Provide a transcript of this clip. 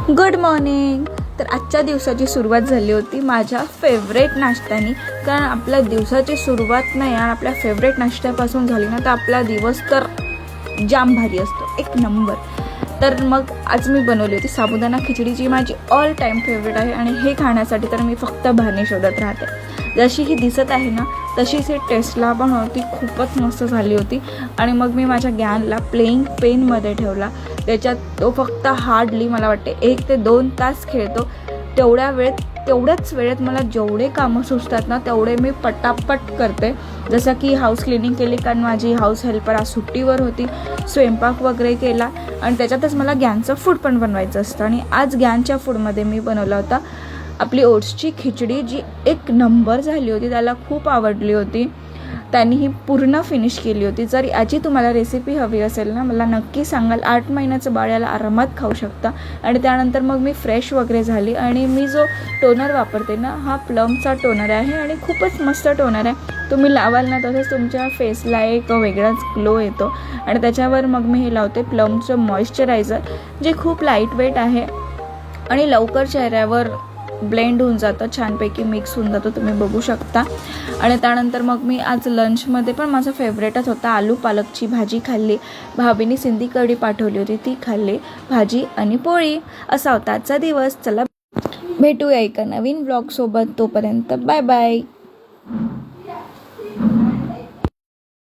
Good morning. तर आजच्या दिवसाची सुरुवात झाली होती माझ्या फेवरेट नाश्त्याने. कारण आपल्या दिवसाची सुरुवात नाही आणि आपल्या फेवरेट नाश्त्यापासून झाली ना तर आपला दिवस तर जाम भारी असतो, एक नंबर. तर मग आज मी बनवली होती साबुदाणा खिचडी, जी माझी ऑल टाईम फेवरेट आहे. आणि हे खाण्यासाठी तर मी फक्त बहाणे शोधत राहते. जशी ही दिसत आहे ना तशीच ही टेस्टला पण होती, खूपच मस्त झाली होती. आणि मग मी माझ्या गॅनला प्लेइंग पेनमध्ये ठेवला. त्याच्यात तो फक्त हार्डली मला वाटते 1 ते 2 तास खेळतो. तेवढ्याच वेळेत मला जेवढे कामं सुचतात ना तेवढे मी पटापट करते. जसं की हाऊस क्लिनिंग केली, कारण माझी हाऊस हेल्पर आज सुट्टीवर होती. स्वयंपाक वगैरे केला आणि त्याच्यातच मला गॅनचं फूड पण बनवायचं असतं. आणि आज गॅनच्या फूडमध्ये मी बनवला होता आपली ओट्सची खिचडी, जी एक नंबर झाली होती. त्याला खूप आवडली होती. त्यांनी ही पूर्ण फिनिश केली होती. जर याची तुम्हाला रेसिपी हवी असेल ना मला नक्की सांगाल. 8 महिन्याचं बाळ याला आरामात खाऊ शकता. आणि त्यानंतर मग मी फ्रेश वगैरे झाली आणि मी जो टोनर वापरते ना हा प्लमचा टोनर आहे आणि खूपच मस्त टोनर आहे. तुम्ही लावाल ना तसंच तुमच्या फेसला एक वेगळाच ग्लो येतो. आणि त्याच्यावर मग मी हे लावते प्लमचं मॉइश्चरायझर, जे खूप लाईट वेट आहे आणि लवकर चेहऱ्यावर ब्लेंड होऊन जातं, छानपैकी मिक्स होऊन जातो, तुम्ही बघू शकता. आणि त्यानंतर मग मी आज लंचमध्ये पण माझा फेवरेटच होता, आलू पालकची भाजी खाल्ली. भाभीने सिंधी कढी पाठवली होती, ती खाल्ली. भाजी आणि पोळी असा होता आजचा दिवस. चला भेटूया एका नवीन ब्लॉगसोबत. तोपर्यंत बाय बाय.